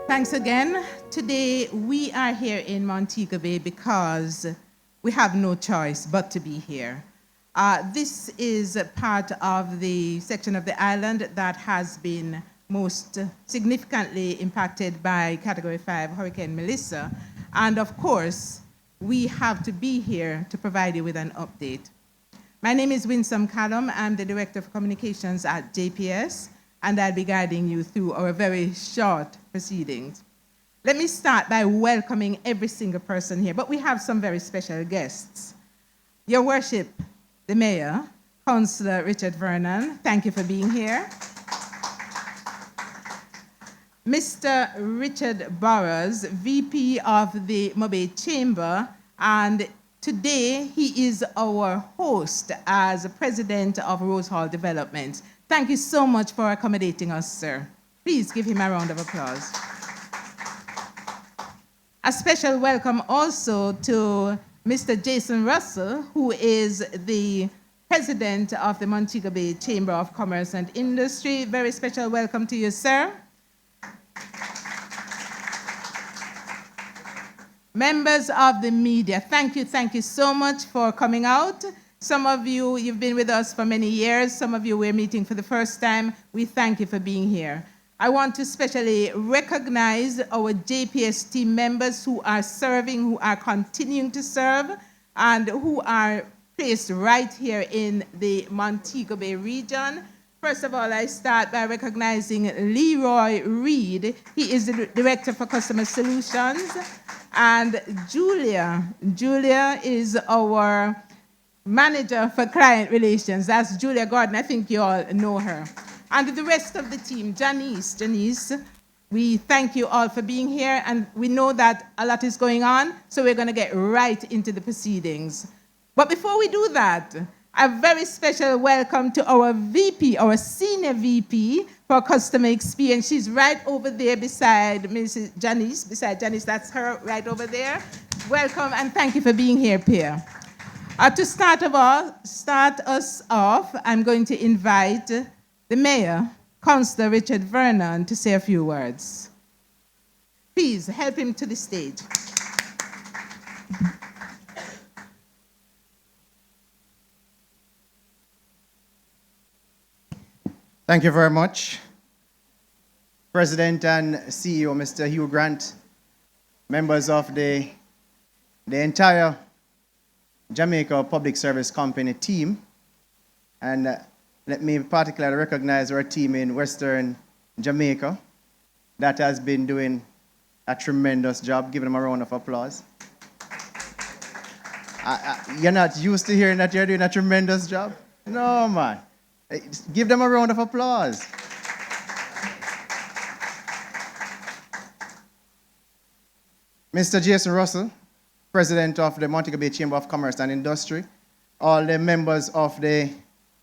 Thanks again. Today we are here in Montego Bay because we have no choice but to be here. This is part of the section of the island that has been most significantly impacted by Category 5 Hurricane Melissa. And of course, we have to be here to provide you with an update. My name is Winsome Callum. I'm the Director of Communications at JPS, and I'll be guiding you through our very short proceedings. Let me start by welcoming every single person here, but we have some very special guests. Your Worship, the Mayor, Councillor Richard Vernon, thank you for being here. Mr. Richard Burrows, VP of the Mobe Chamber, and today he is our host as President of Rose Hall Development. Thank you so much for accommodating us, sir. Please give him a round of applause. A special welcome also to Mr. Jason Russell, who is the President of the Montego Bay Chamber of Commerce and Industry. Very special welcome to you, sir. Members of the media, thank you so much for coming out. Some of you, you've been with us for many years. Some of you we're meeting for the first time. We thank you for being here. I want to especially recognize our JPS team members who are serving, who are continuing to serve, and who are placed right here in the Montego Bay region. First of all, I start by recognizing Leroy Reed. He is the Director for Customer Solutions. And Julia is our Manager for Client Relations. That's Julia Gordon. I think you all know her. And the rest of the team, Janice, we thank you all for being here. And we know that a lot is going on, so we're going to get right into the proceedings. But before we do that, a very special welcome to our VP, our Senior VP for Customer Experience. She's right over there beside Mrs. Janice. That's her right over there. Welcome and thank you for being here, Pierre. To start us off, I'm going to invite the Mayor, Councillor Richard Vernon, to say a few words. Please help him to the stage. Thank you very much. President and CEO, Mr. Hugh Grant, members of the entire Jamaica Public Service Company team, and let me particularly recognize our team in Western Jamaica that has been doing a tremendous job. Give them a round of applause. You're not used to hearing that you're doing a tremendous job? No, man. Give them a round of applause. Mr. Jason Russell, President of the Montego Bay Chamber of Commerce and Industry, all the members of the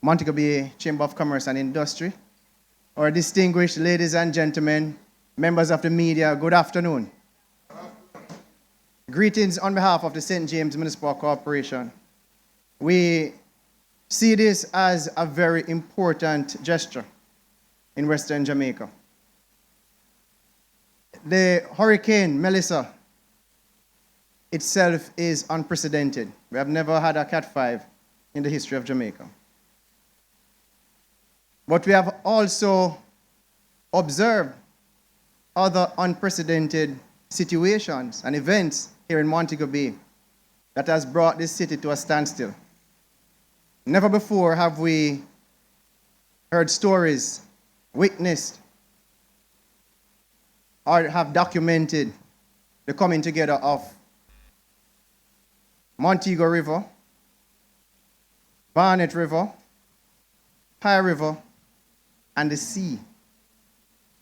Montego Bay Chamber of Commerce and Industry, our distinguished ladies and gentlemen, members of the media, good afternoon. Greetings on behalf of the St. James Municipal Corporation. We see this as a very important gesture in Western Jamaica. The Hurricane Melissa itself is unprecedented. We have never had a Cat 5 in the history of Jamaica. But we have also observed other unprecedented situations and events here in Montego Bay that has brought this city to a standstill. Never before have we heard stories, witnessed, or have documented the coming together of Montego River, Barnett River, High River, and the sea.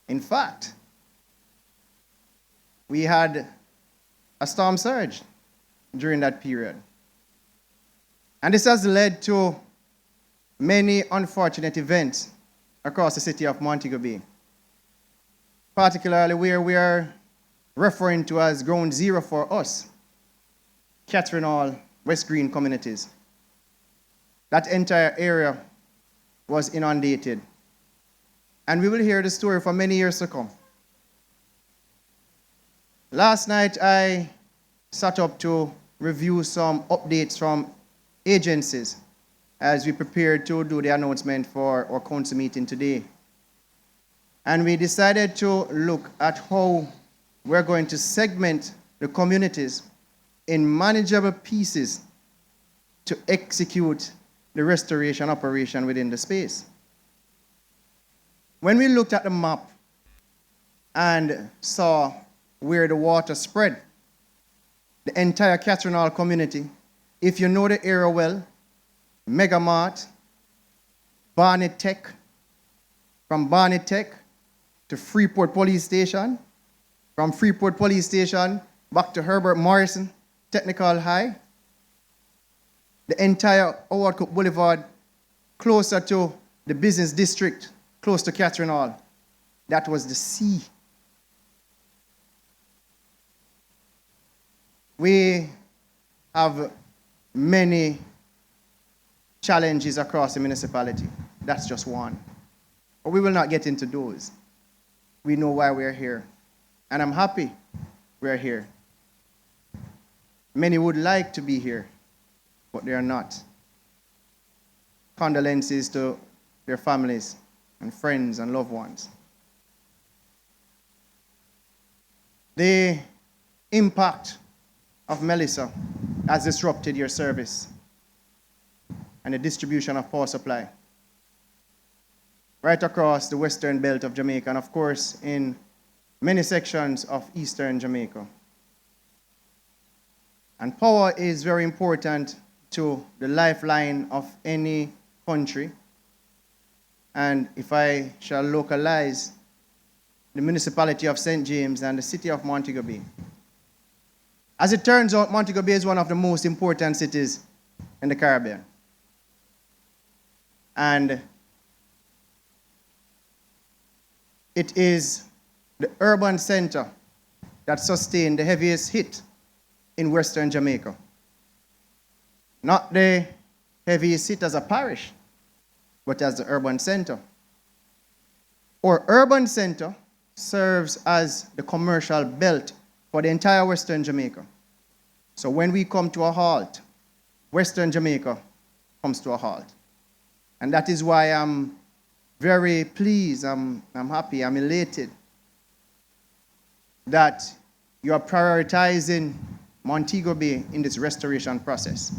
In fact, we had a storm surge during that period. And this has led to many unfortunate events across the city of Montego Bay, particularly where we are referring to as Ground Zero for us, Catherine Hall, West Green communities. That entire area was inundated. And we will hear the story for many years to come. Last night, I sat up to review some updates from agencies as we prepared to do the announcement for our council meeting today. And we decided to look at how we're going to segment the communities in manageable pieces to execute the restoration operation within the space. When we looked at the map and saw where the water spread, the entire Catherine Hall community, if you know the area well, Megamart, Barnet Tech, from Barnet Tech to Freeport Police Station, from Freeport Police Station back to Herbert Morrison Technical High, the entire Howard Cook Boulevard, closer to the business district, close to Catherine Hall. That was the sea. We have many challenges across the municipality. That's just one. But we will not get into those. We know why we're here. And I'm happy we're here. Many would like to be here, but they are not. Condolences to their families and friends and loved ones. The impact of Melissa has disrupted your service and the distribution of power supply right across the western belt of Jamaica and, of course, in many sections of eastern Jamaica. And power is very important to the lifeline of any country. And if I shall localize the municipality of St. James and the city of Montego Bay. As it turns out, Montego Bay is one of the most important cities in the Caribbean. And it is the urban center that sustained the heaviest hit in Western Jamaica. Not the heaviest hit as a parish, but as the urban center. Our urban center serves as the commercial belt for the entire Western Jamaica. So when we come to a halt, Western Jamaica comes to a halt. And that is why I'm very pleased, I'm happy, I'm elated that you are prioritizing Montego Bay in this restoration process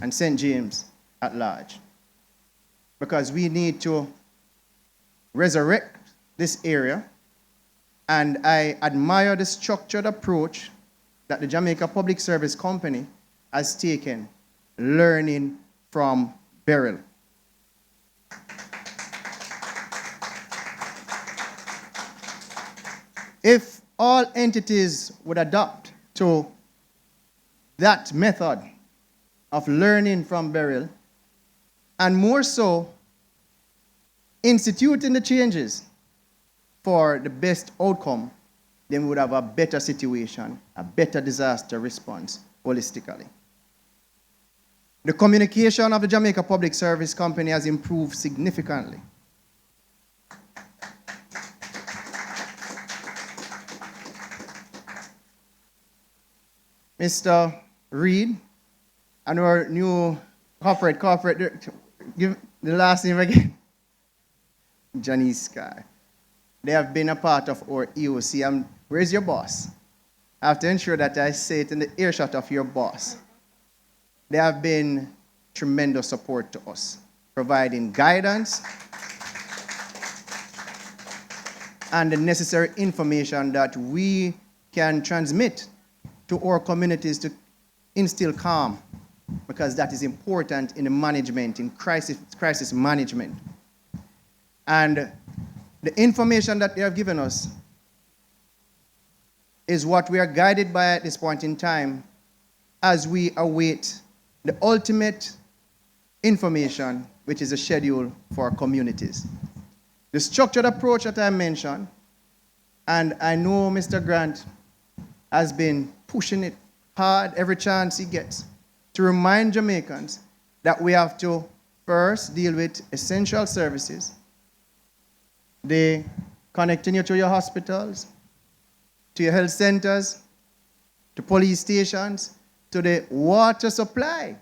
and St. James at large. Because we need to resurrect this area, and I admire the structured approach that the Jamaica Public Service Company has taken, learning from Beryl. If all entities would adopt to that method of learning from Beryl, and more so, instituting the changes for the best outcome, then we would have a better situation, a better disaster response holistically. The communication of the Jamaica Public Service Company has improved significantly. Mr. Reed and our new corporate director, give the last name again. Janice Sky. They have been a part of our EOC. Where's your boss? I have to ensure that I say it in the earshot of your boss. They have been tremendous support to us, providing guidance and the necessary information that we can transmit to our communities to instill calm, because that is important in the management, in crisis management. And the information that they have given us is what we are guided by at this point in time as we await the ultimate information, which is a schedule for our communities. The structured approach that I mentioned, and I know Mr. Grant has been pushing it hard every chance he gets to remind Jamaicans that we have to first deal with essential services, the connecting you to your hospitals, to your health centers, to police stations, to the water supply,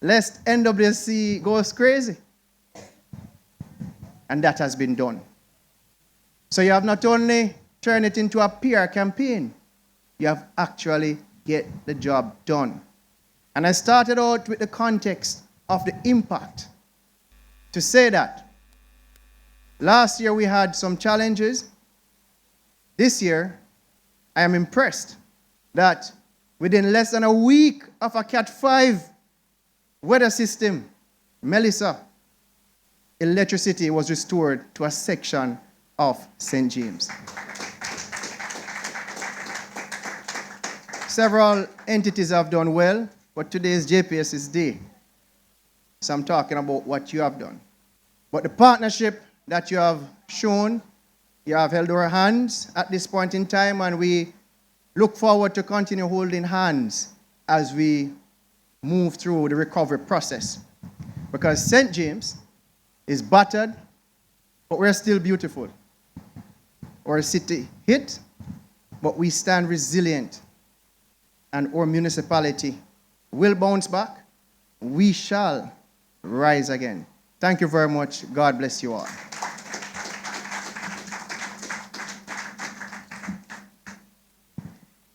lest NWC goes crazy. And that has been done. So you have not only turned it into a PR campaign, you have actually get the job done. And I started out with the context of the impact to say that last year we had some challenges. This year, I am impressed that within less than a week of a Cat 5 weather system, Melissa, electricity was restored to a section of St. James. Several entities have done well, but today is JPS's day. So I'm talking about what you have done. But the partnership that you have shown, you have held our hands at this point in time, and we look forward to continue holding hands as we move through the recovery process. Because St. James is battered, but we're still beautiful. Our city hit, but we stand resilient. And our municipality will bounce back. We shall rise again. Thank you very much. God bless you all.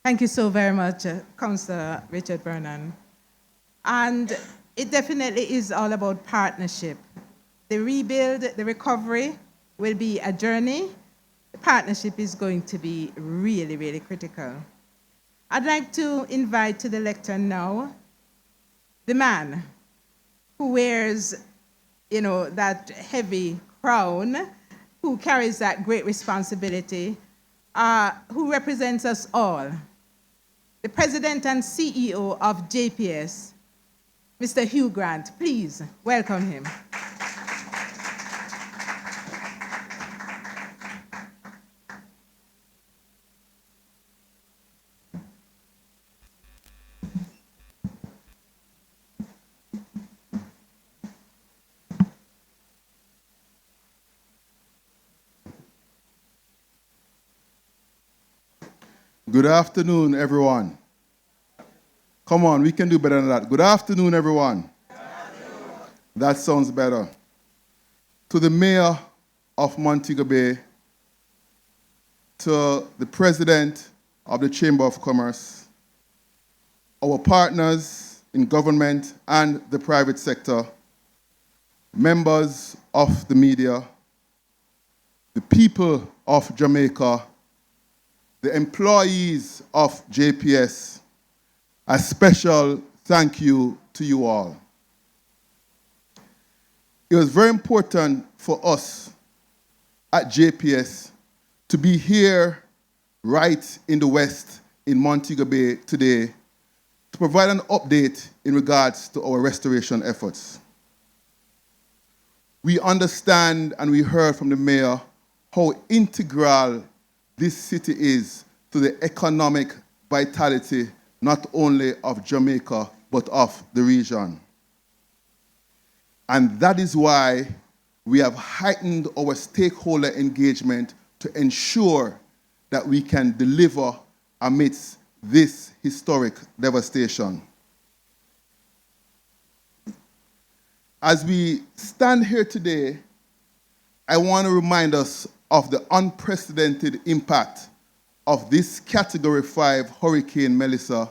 Thank you so very much, Councillor Richard Vernon. And it definitely is all about partnership. The rebuild, the recovery will be a journey. The partnership is going to be really, really critical. I'd like to invite to the lectern now the man who wears, that heavy crown, who carries that great responsibility, who represents us all. The President and CEO of JPS, Mr. Hugh Grant. Please welcome him. Good afternoon, everyone. Come on, we can do better than that. Good afternoon, everyone. Good afternoon. That sounds better. To the Mayor of Montego Bay, to the President of the Chamber of Commerce, our partners in government and the private sector, members of the media, the people of Jamaica, the employees of JPS, a special thank you to you all. It was very important for us at JPS to be here right in the West in Montego Bay today to provide an update in regards to our restoration efforts. We understand and we heard from the mayor how integral this city is to the economic vitality not only of Jamaica, but of the region. And that is why we have heightened our stakeholder engagement to ensure that we can deliver amidst this historic devastation. As we stand here today, I want to remind us of the unprecedented impact of this Category 5 Hurricane Melissa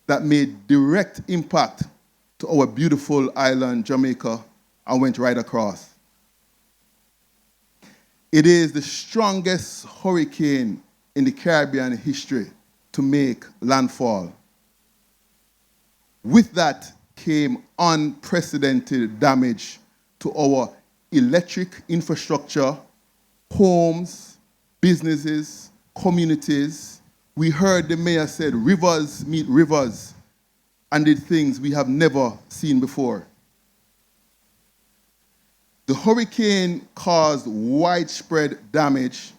that made direct impact to our beautiful island, Jamaica, and went right across. It is the strongest hurricane in the Caribbean history to make landfall. With that came unprecedented damage to our electric infrastructure, homes, businesses, communities. We heard the mayor said rivers meet rivers and did things we have never seen before. The hurricane caused widespread damage,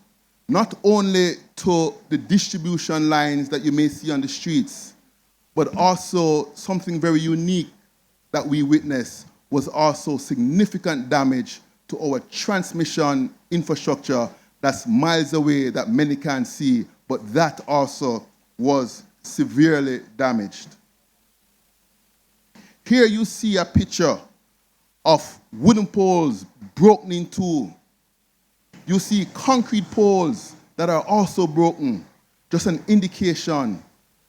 not only to the distribution lines that you may see on the streets, but also something very unique that we witnessed was also significant damage to our transmission infrastructure that's miles away that many can't see, but that also was severely damaged. Here you see a picture of wooden poles broken in two. You see concrete poles that are also broken, just an indication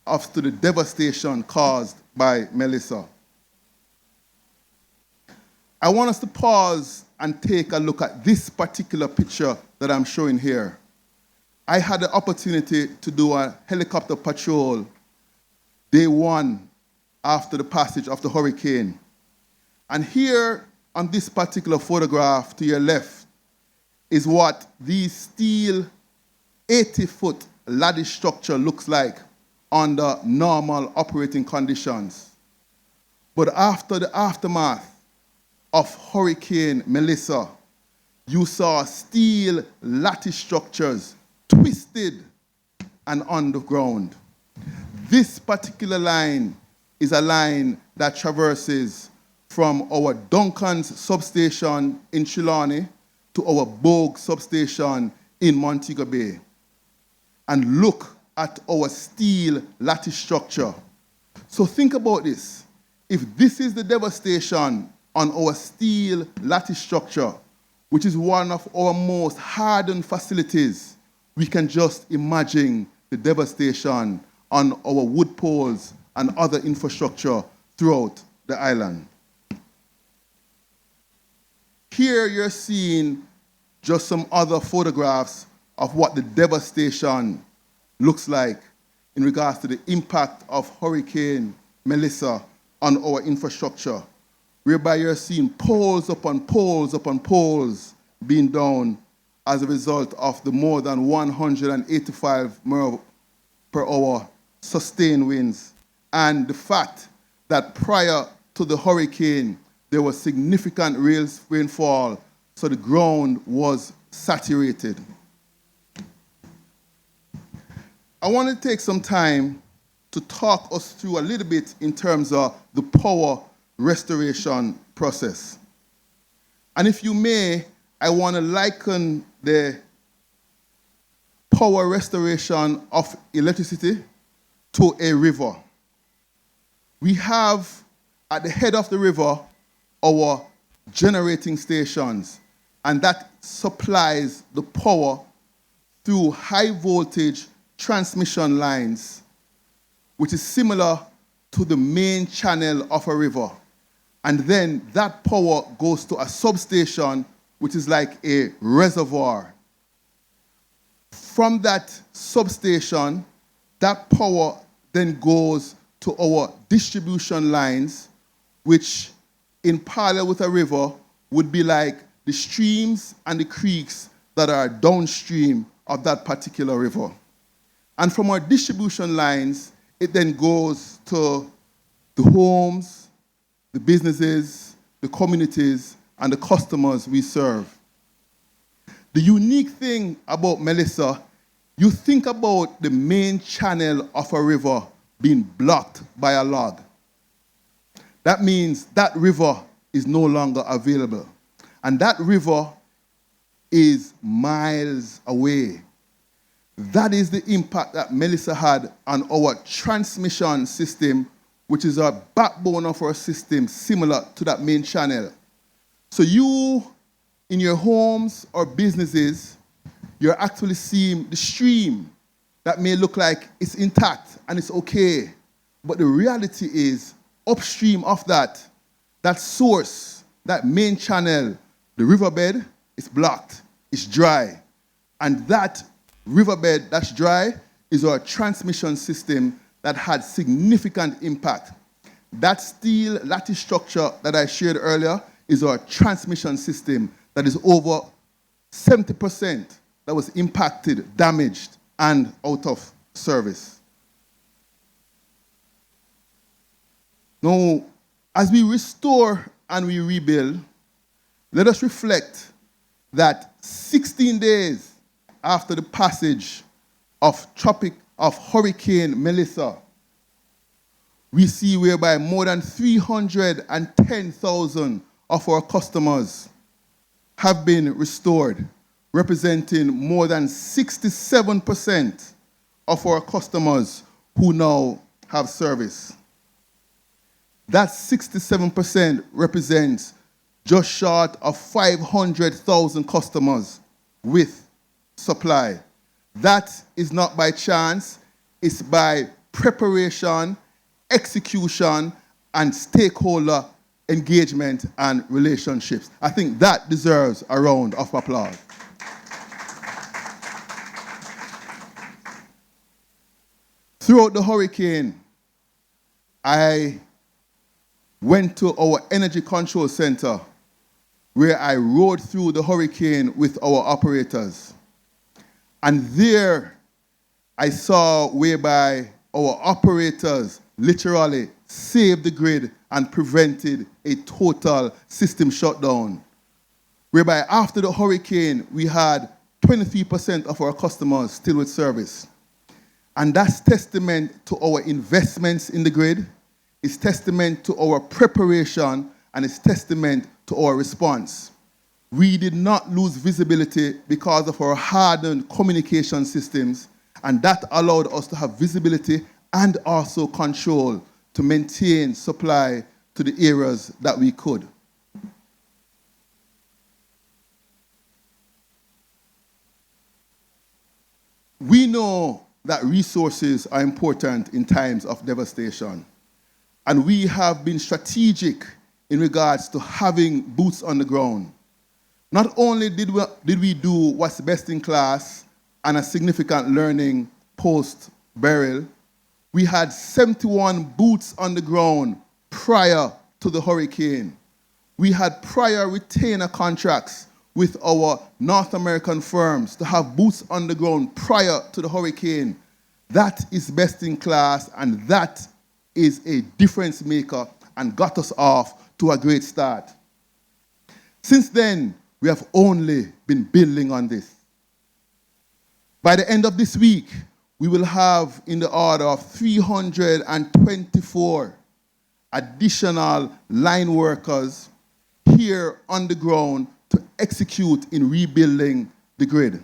of the devastation caused by Melissa. I want us to pause and take a look at this particular picture that I'm showing here. I had the opportunity to do a helicopter patrol day one after the passage of the hurricane. And here on this particular photograph to your left is what the steel 80-foot ladder structure looks like under normal operating conditions. But after the aftermath of Hurricane Melissa, you saw steel lattice structures twisted and underground. This particular line is a line that traverses from our Duncan's substation in Trelawney to our Bogue substation in Montego Bay. And look at our steel lattice structure. So think about this. If this is the devastation on our steel lattice structure, which is one of our most hardened facilities, we can just imagine the devastation on our wood poles and other infrastructure throughout the island. Here you're seeing just some other photographs of what the devastation looks like in regards to the impact of Hurricane Melissa on our infrastructure, whereby you're seeing poles upon poles upon poles being down as a result of the more than 185 miles per hour sustained winds, and the fact that prior to the hurricane, there was significant rainfall, so the ground was saturated. I want to take some time to talk us through a little bit in terms of the power restoration process. And if you may, I want to liken the power restoration of electricity to a river. We have at the head of the river our generating stations, and that supplies the power through high voltage transmission lines, which is similar to the main channel of a river. And then that power goes to a substation, which is like a reservoir. From that substation, that power then goes to our distribution lines, which in parallel with a river would be like the streams and the creeks that are downstream of that particular river. And from our distribution lines, it then goes to the homes, the businesses, the communities, and the customers we serve. The unique thing about Melissa, you think about the main channel of a river being blocked by a log. That means that river is no longer available. And that river is miles away. That is the impact that Melissa had on our transmission system, which is our backbone of our system, similar to that main channel. So you, in your homes or businesses, you're actually seeing the stream that may look like it's intact and it's okay. But the reality is, upstream of that, that source, that main channel, the riverbed is blocked, it's dry. And that riverbed that's dry is our transmission system that had significant impact. That steel lattice structure that I shared earlier is our transmission system that is over 70% that was impacted, damaged, and out of service. Now, as we restore and we rebuild, let us reflect that 16 days after the passage of Hurricane Melissa, we see whereby more than 310,000 of our customers have been restored, representing more than 67% of our customers who now have service. That 67% represents just short of 500,000 customers with supply. That is not by chance, it's by preparation, execution, and stakeholder engagement and relationships. I think that deserves a round of applause. Throughout the hurricane, I went to our energy control center where I rode through the hurricane with our operators. And there I saw whereby our operators literally saved the grid and prevented a total system shutdown. Whereby after the hurricane, we had 23% of our customers still with service. And that's testament to our investments in the grid, it's testament to our preparation, and it's testament to our response. We did not lose visibility because of our hardened communication systems, and that allowed us to have visibility and also control to maintain supply to the areas that we could. We know that resources are important in times of devastation, and we have been strategic in regards to having boots on the ground. Not only did we do what's best in class and a significant learning post-burial, we had 71 boots on the ground prior to the hurricane. We had prior retainer contracts with our North American firms to have boots on the ground prior to the hurricane. That is best in class, and that is a difference maker and got us off to a great start. Since then, we have only been building on this. By the end of this week, we will have in the order of 324 additional line workers here on the ground to execute in rebuilding the grid.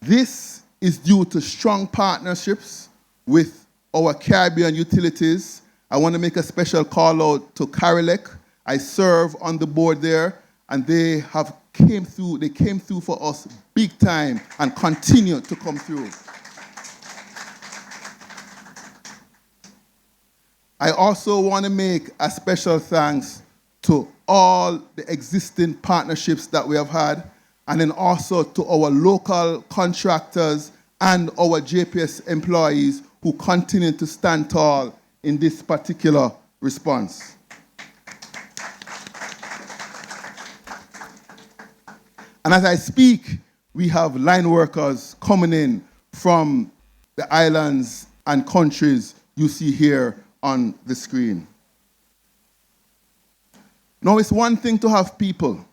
This is due to strong partnerships with our Caribbean utilities. I want to make a special call out to Carilec. I serve on the board there, and they came through for us big time and continue to come through. I also want to make a special thanks to all the existing partnerships that we have had, and then also to our local contractors and our JPS employees who continue to stand tall in this particular response. And as I speak, we have line workers coming in from the islands and countries you see here on the screen. Now, it's one thing to have people,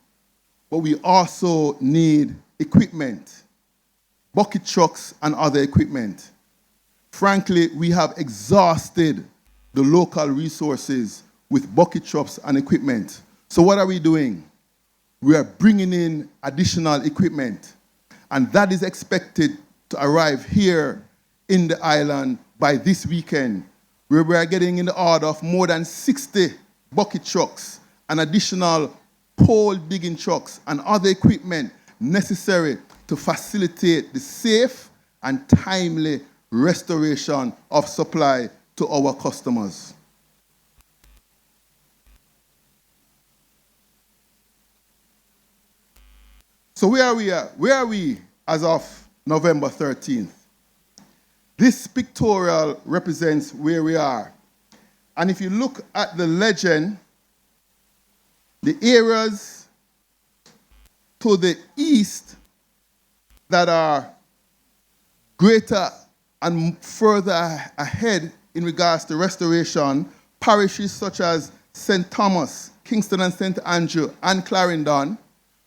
but we also need equipment, bucket trucks and other equipment. Frankly, we have exhausted the local resources with bucket trucks and equipment. So what are we doing? We are bringing in additional equipment, and that is expected to arrive here in the island by this weekend, where we are getting in the order of more than 60 bucket trucks and additional pole digging trucks and other equipment necessary to facilitate the safe and timely restoration of supply to our customers. So where are we as of November 13th? This pictorial represents where we are. And if you look at the legend, the areas to the east that are greater and further ahead in regards to restoration, parishes such as St. Thomas, Kingston and St. Andrew, and Clarendon,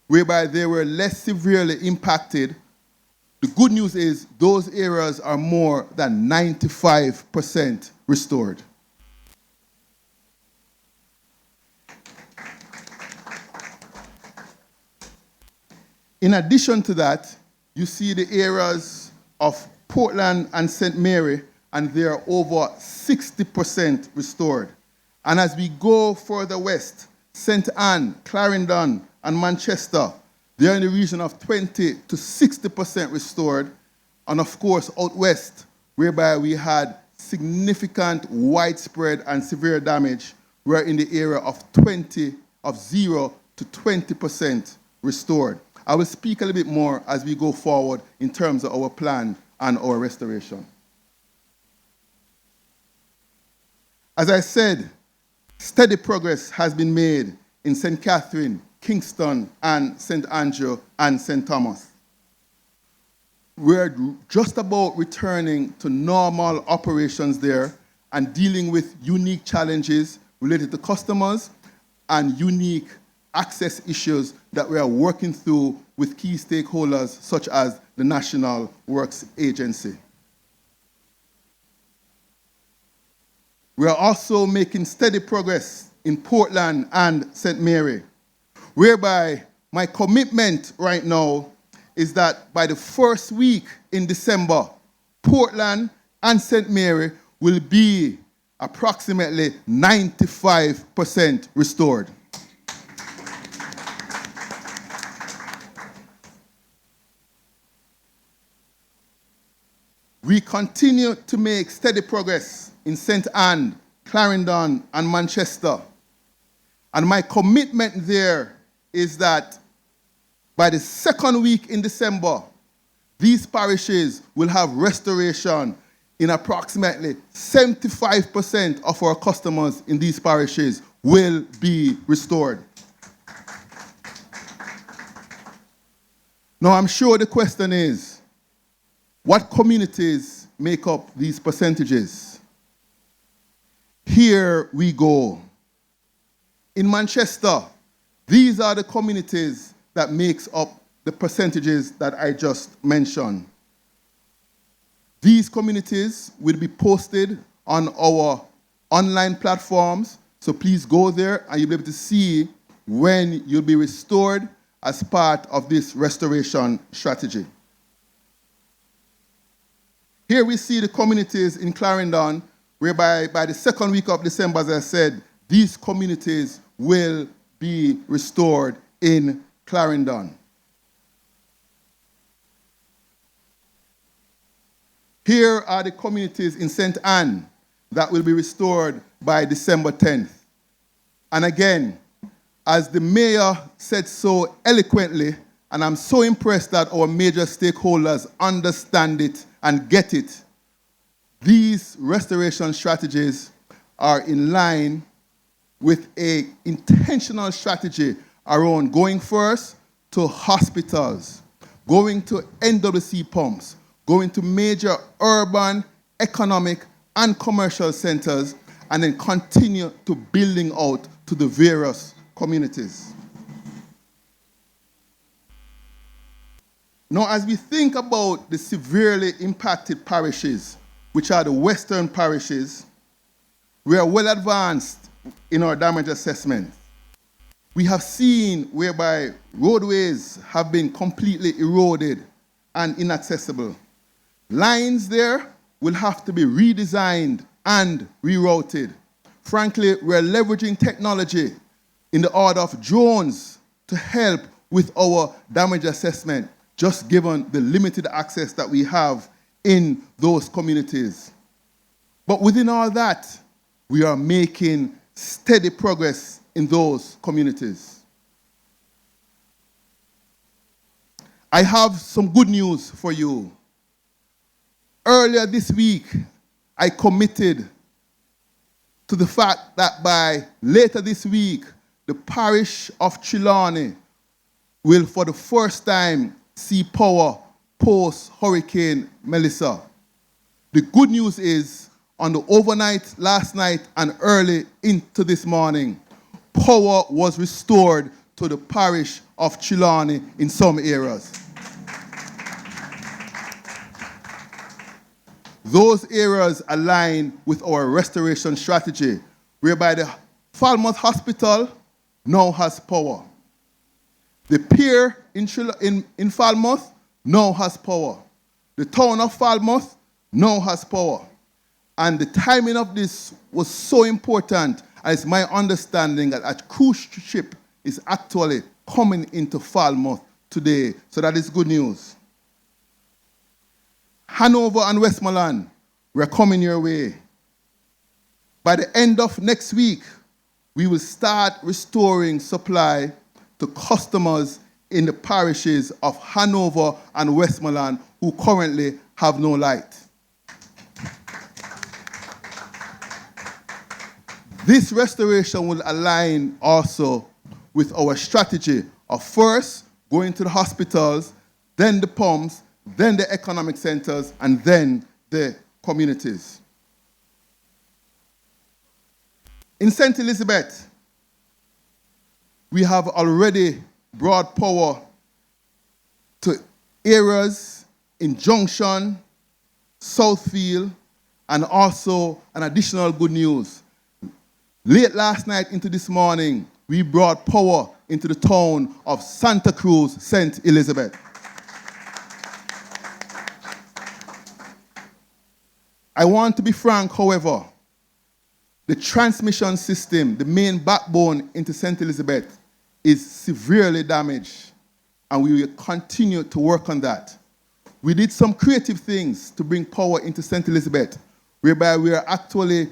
whereby they were less severely impacted. The good news is those areas are more than 95% restored. In addition to that, you see the areas of Portland and St. Mary, and they are over 60% restored. And as we go further west, St. Anne, Clarendon, and Manchester, they are in the region of 20 to 60% restored. And of course, out west, whereby we had significant, widespread, and severe damage, we're in the area of 0 to 20% restored. I will speak a little bit more as we go forward in terms of our plan and our restoration. As I said, steady progress has been made in St. Catherine, Kingston, and St. Andrew, and St. Thomas. We're just about returning to normal operations there and dealing with unique challenges related to customers and unique access issues that we are working through with key stakeholders such as the National Works Agency. We are also making steady progress in Portland and St. Mary, whereby my commitment right now is that by the first week in December, Portland and St. Mary will be approximately 95% restored. We continue to make steady progress in St. Anne, Clarendon, and Manchester. And my commitment there is that by the second week in December, these parishes will have restoration in approximately 75% of our customers in these parishes will be restored. Now, I'm sure the question is, what communities make up these percentages? Here we go. In Manchester, these are the communities that makes up the percentages that I just mentioned. These communities will be posted on our online platforms, so please go there and you'll be able to see when you'll be restored as part of this restoration strategy. Here we see the communities in Clarendon, whereby by the second week of December, as I said, these communities will be restored in Clarendon. Here are the communities in St. Anne that will be restored by December 10th. And again, as the mayor said so eloquently, and I'm so impressed that our major stakeholders understand it and get it, these restoration strategies are in line with an intentional strategy around going first to hospitals, going to NWC pumps, going to major urban, economic, and commercial centers, and then continue to building out to the various communities. Now, as we think about the severely impacted parishes, which are the western parishes, we are well advanced in our damage assessment. We have seen whereby roadways have been completely eroded and inaccessible. Lines there will have to be redesigned and rerouted. Frankly, we're leveraging technology in the order of drones to help with our damage assessment, just given the limited access that we have in those communities. But within all that, we are making steady progress in those communities. I have some good news for you. Earlier this week, I committed to the fact that by later this week, the parish of Trelawney will for the first time see power post-Hurricane Melissa. The good news is, on the overnight, last night, and early into this morning, power was restored to the parish of Trelawney in some areas. Those areas align with our restoration strategy, whereby the Falmouth Hospital now has power. The pier in Falmouth now has power. The town of Falmouth now has power. And the timing of this was so important, and it's my understanding that a cruise ship is actually coming into Falmouth today. So that is good news. Hanover and Westmoreland, we're coming your way. By the end of next week, we will start restoring supply to customers in the parishes of Hanover and Westmoreland who currently have no light. This restoration will align also with our strategy of first going to the hospitals, then the pumps, then the economic centers, and then the communities. In St. Elizabeth, we have already brought power to areas in Junction, Southfield, and also an additional good news. Late last night into this morning, we brought power into the town of Santa Cruz, St. Elizabeth. I want to be frank, however, the transmission system, the main backbone into St. Elizabeth, is severely damaged, and we will continue to work on that. We did some creative things to bring power into St. Elizabeth, whereby we are actually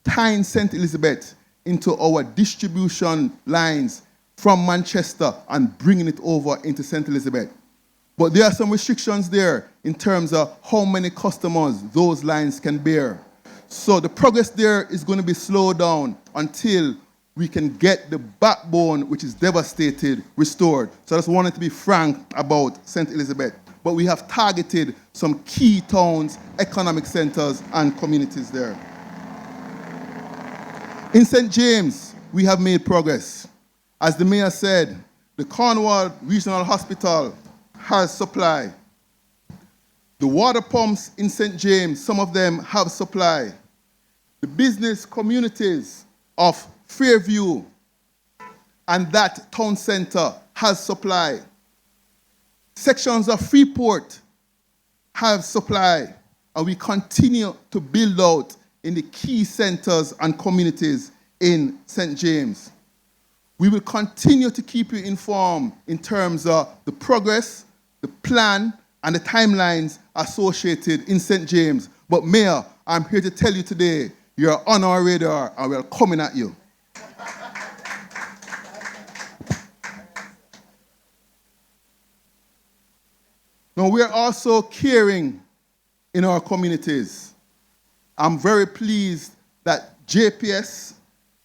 tying St. Elizabeth into our distribution lines from Manchester and bringing it over into St. Elizabeth. But there are some restrictions there in terms of how many customers those lines can bear. So the progress there is going to be slowed down until we can get the backbone, which is devastated, restored. So I just wanted to be frank about St. Elizabeth. But we have targeted some key towns, economic centers, and communities there. In St. James, we have made progress. As the mayor said, the Cornwall Regional Hospital has supply. The water pumps in St. James, some of them have supply. The business communities of Fairview and that town center has supply. Sections of Freeport have supply, and we continue to build out in the key centers and communities in St. James. We will continue to keep you informed in terms of the progress, the plan, and the timelines associated in St. James. But Mayor, I'm here to tell you today, you're on our radar and we're coming at you. Now, we're also caring in our communities. I'm very pleased that JPS,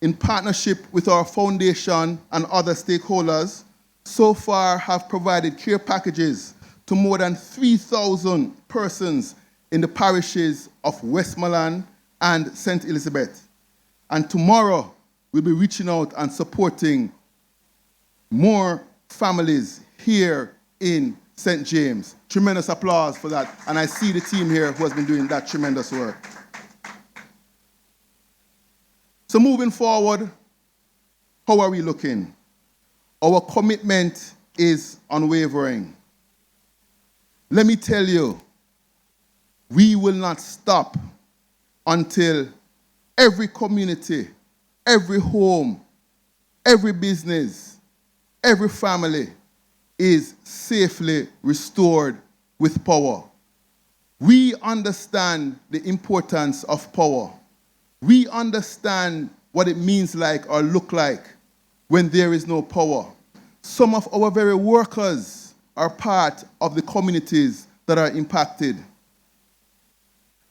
in partnership with our foundation and other stakeholders, so far have provided care packages to more than 3,000 persons in the parishes of Westmoreland and St. Elizabeth. And tomorrow, we'll be reaching out and supporting more families here in St. James. Tremendous applause for that. And I see the team here who has been doing that tremendous work. So moving forward, how are we looking? Our commitment is unwavering. Let me tell you, we will not stop until every community, every home, every business, every family is safely restored with power. We understand the importance of power. We understand what it means like or look like when there is no power. Some of our very workers are part of the communities that are impacted.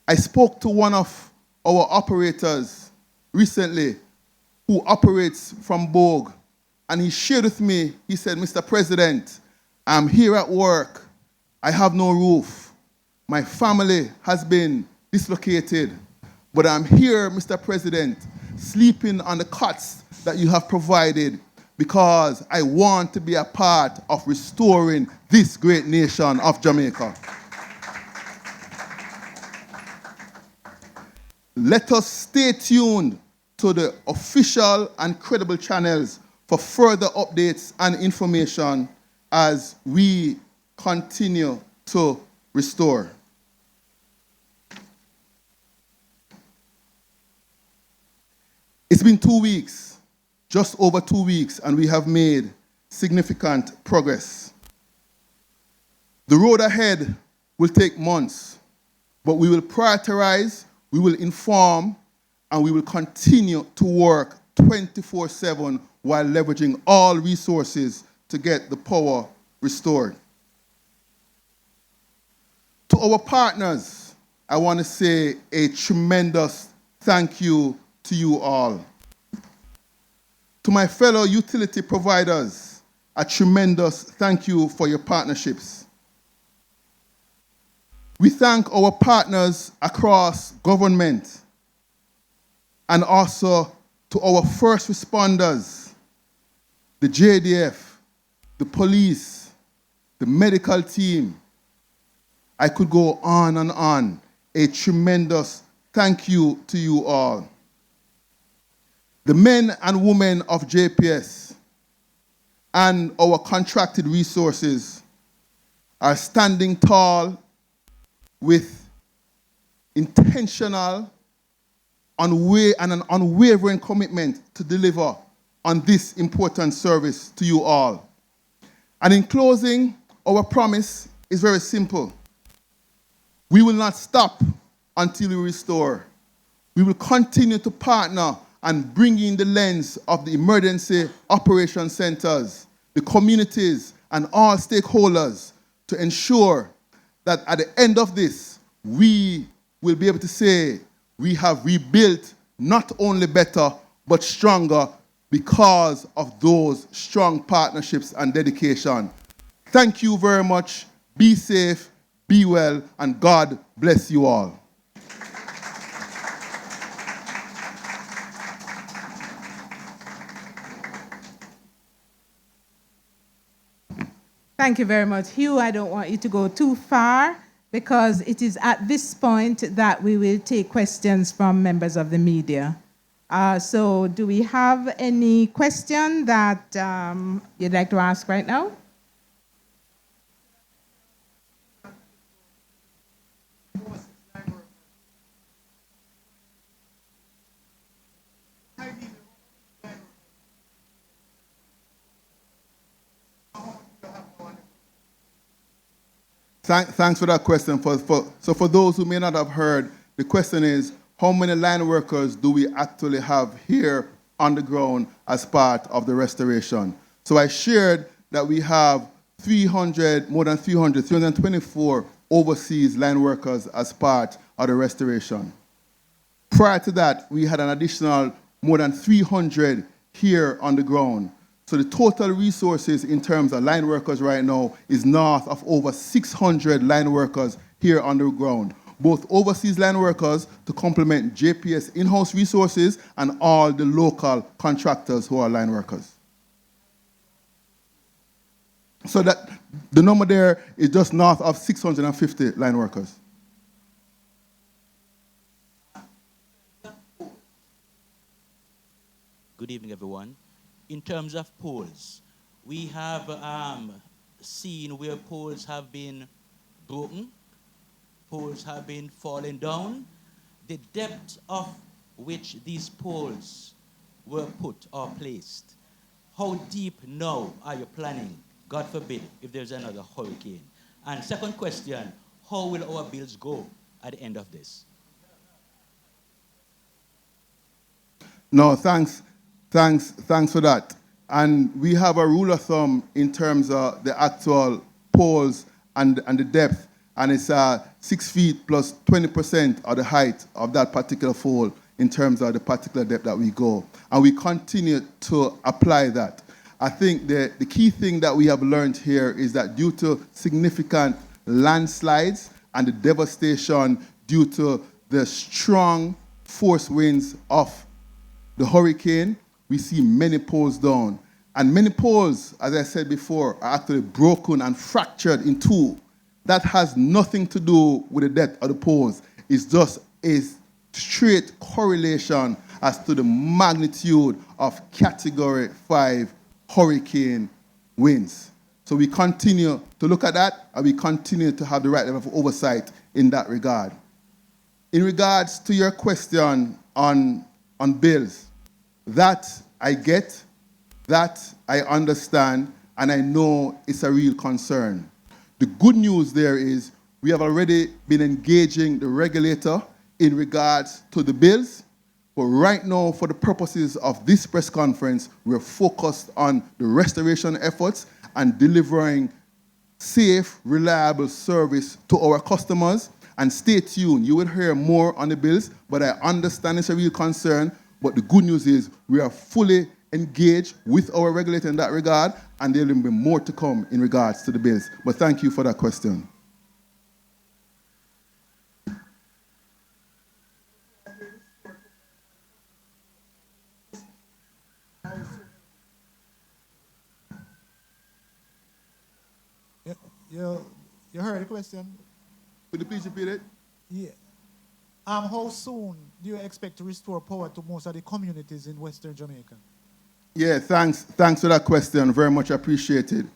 I spoke to one of our operators recently who operates from Bogue, and he shared with me, he said, Mr. President, I'm here at work. I have no roof. My family has been dislocated. But I'm here, Mr. President, sleeping on the cots that you have provided because I want to be a part of restoring this great nation of Jamaica. Let us stay tuned to the official and credible channels for further updates and information as we continue to restore. It's been 2 weeks, just over 2 weeks, and we have made significant progress. The road ahead will take months, but we will prioritize, we will inform, and we will continue to work 24/7 while leveraging all resources to get the power restored. To our partners, I want to say a tremendous thank you to you all. To my fellow utility providers, a tremendous thank you for your partnerships. We thank our partners across government and also to our first responders, the JDF, the police, the medical team. I could go on and on. A tremendous thank you to you all. The men and women of JPS and our contracted resources are standing tall with intentional and an unwavering commitment to deliver on this important service to you all. And in closing, our promise is very simple. We will not stop until we restore. We will continue to partner and bring in the lens of the emergency operation centers, the communities, and all stakeholders to ensure that at the end of this, we will be able to say we have rebuilt not only better, but stronger because of those strong partnerships and dedication. Thank you very much. Be safe, be well, and God bless you all. Thank you very much, Hugh. I don't want you to go too far because it is at this point that we will take questions from members of the media. So do we have any question that you'd like to ask right now? Thanks for that question. So for those who may not have heard, the question is, how many line workers do we actually have here on the ground as part of the restoration? So I shared that we have more than 324 overseas line workers as part of the restoration. Prior to that, we had an additional more than 300 here on the ground. So the total resources in terms of line workers right now is north of over 600 line workers here on the ground, both overseas line workers to complement JPS in-house resources and all the local contractors who are line workers. So that the number there is just north of 650 line workers. Good evening, everyone. In terms of poles, we have seen where poles have been broken, poles have been falling down. The depth of which these poles were put or placed. How deep now are you planning, God forbid, if there's another hurricane? And second question, how will our bills go at the end of this? No, thanks for that. And we have a rule of thumb in terms of the actual poles and the depth, and it's 6 feet plus 20% of the height of that particular pole in terms of the particular depth that we go. And we continue to apply that. I think the key thing that we have learned here is that due to significant landslides and the devastation due to the strong force winds of the hurricane, we see many poles down. And many poles, as I said before, are actually broken and fractured in two. That has nothing to do with the depth of the poles. It's just a straight correlation as to the magnitude of Category 5 hurricane winds. So we continue to look at that, and we continue to have the right level of oversight in that regard. In regards to your question on bills, That I get, that I understand, and I know it's a real concern. The good news there is we have already been engaging the regulator in regards to the bills, but right now, for the purposes of this press conference, we're focused on the restoration efforts and delivering safe, reliable service to our customers. And stay tuned, you will hear more on the bills, but I understand it's a real concern, but the good news is we are fully engaged with our regulator in that regard, and there will be more to come in regards to the bills. But thank you for that question. You heard the question? Could you please repeat it? Yeah. How soon do you expect to restore power to most of the communities in Western Jamaica? Yeah, thanks for that question. Very much appreciated.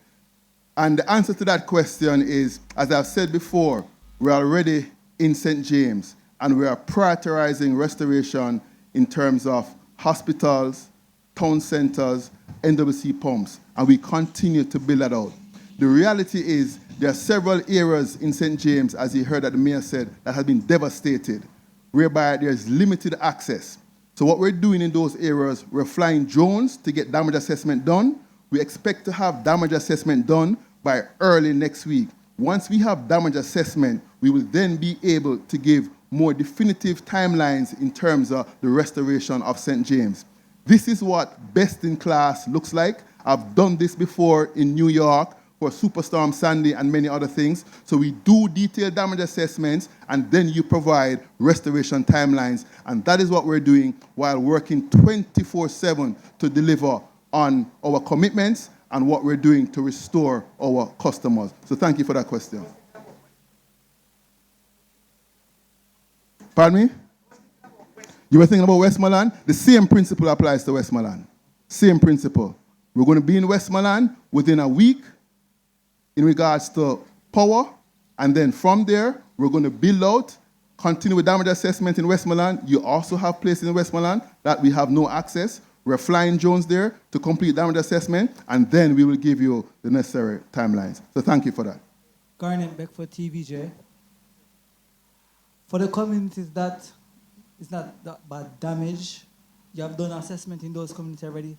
And the answer to that question is, as I've said before, we're already in St. James, and we are prioritizing restoration in terms of hospitals, town centers, NWC pumps, and we continue to build that out. The reality is there are several areas in St. James, as you heard that the mayor said, that have been devastated, whereby there's limited access. So what we're doing in those areas, we're flying drones to get damage assessment done. We expect to have damage assessment done by early next week. Once we have damage assessment, we will then be able to give more definitive timelines in terms of the restoration of St. James. This is what best in class looks like. I've done this before in New York for Superstorm Sandy and many other things. So we do detailed damage assessments, and then you provide restoration timelines. And that is what we're doing while working 24/7 to deliver on our commitments and what we're doing to restore our customers. So thank you for that question. Pardon me? You were thinking about Westmoreland? The same principle applies to Westmoreland. Same principle. We're going to be in Westmoreland within a week in regards to power, and then from there, we're going to build out, continue with damage assessment in Westmoreland. You also have places in Westmoreland that we have no access. We're flying drones there to complete damage assessment, and then we will give you the necessary timelines. So thank you for that. Garnet Beck for TVJ. For the communities that is not that bad damage, you have done assessment in those communities already.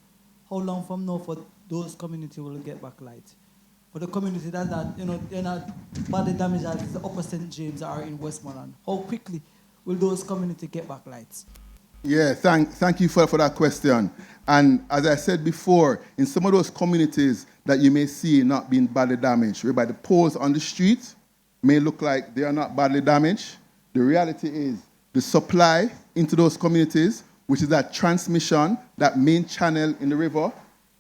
How long from now for those communities will get back light? For the community that they're not badly damaged as the upper St. James are in Westmoreland, how quickly will those communities get back lights? Yeah, thank you for that question. And as I said before, in some of those communities that you may see not being badly damaged, whereby the poles on the street may look like they are not badly damaged, the reality is the supply into those communities, which is that transmission, that main channel in the river,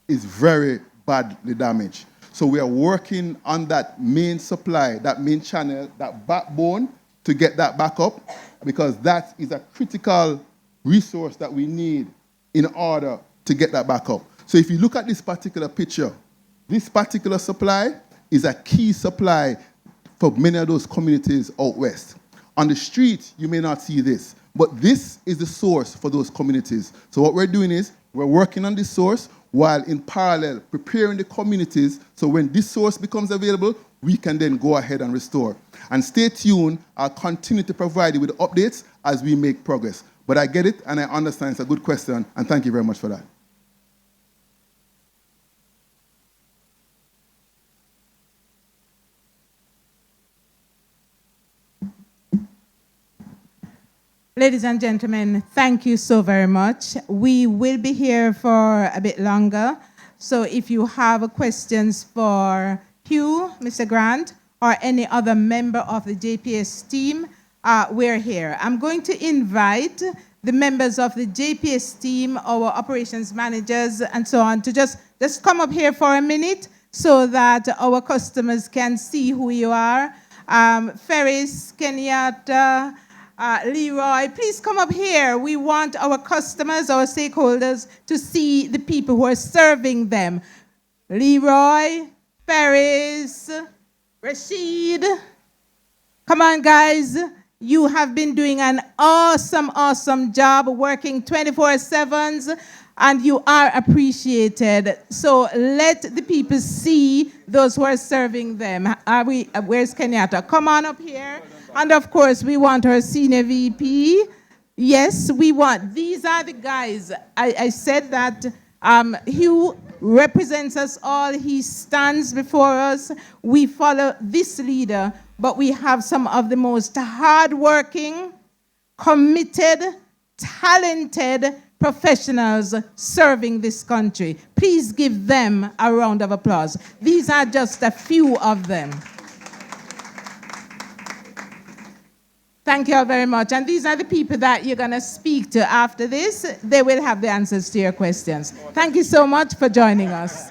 is very badly damaged. So we are working on that main supply, that main channel, that backbone to get that back up, because that is a critical resource that we need in order to get that back up. So if you look at this particular picture, this particular supply is a key supply for many of those communities out west. On the street, you may not see this, but this is the source for those communities. So what we're doing is we're working on this source while in parallel preparing the communities so when this source becomes available, we can then go ahead and restore. And stay tuned, I'll continue to provide you with updates as we make progress. But I get it and I understand it's a good question, and thank you very much for that. Ladies and gentlemen, thank you so very much. We will be here for a bit longer. So if you have questions for Hugh, Mr. Grant, or any other member of the JPS team, we're here. I'm going to invite the members of the JPS team, our operations managers, and so on, to just come up here for a minute so that our customers can see who you are. Ferris, Kenyatta, Leroy, please come up here. We want our customers, our stakeholders, to see the people who are serving them. Leroy, Ferris, Rashid. Come on, guys. You have been doing an awesome, awesome job working 24/7. and you are appreciated. So let the people see those who are serving them. Where's Kenyatta? Come on up here. And of course, we want our senior VP. Yes, we want, these are the guys. I said that Hugh represents us all. He stands before us. We follow this leader, but we have some of the most hardworking, committed, talented professionals serving this country. Please give them a round of applause. These are just a few of them. Thank you all very much. And these are the people that you're going to speak to after this. They will have the answers to your questions. Thank you so much for joining us.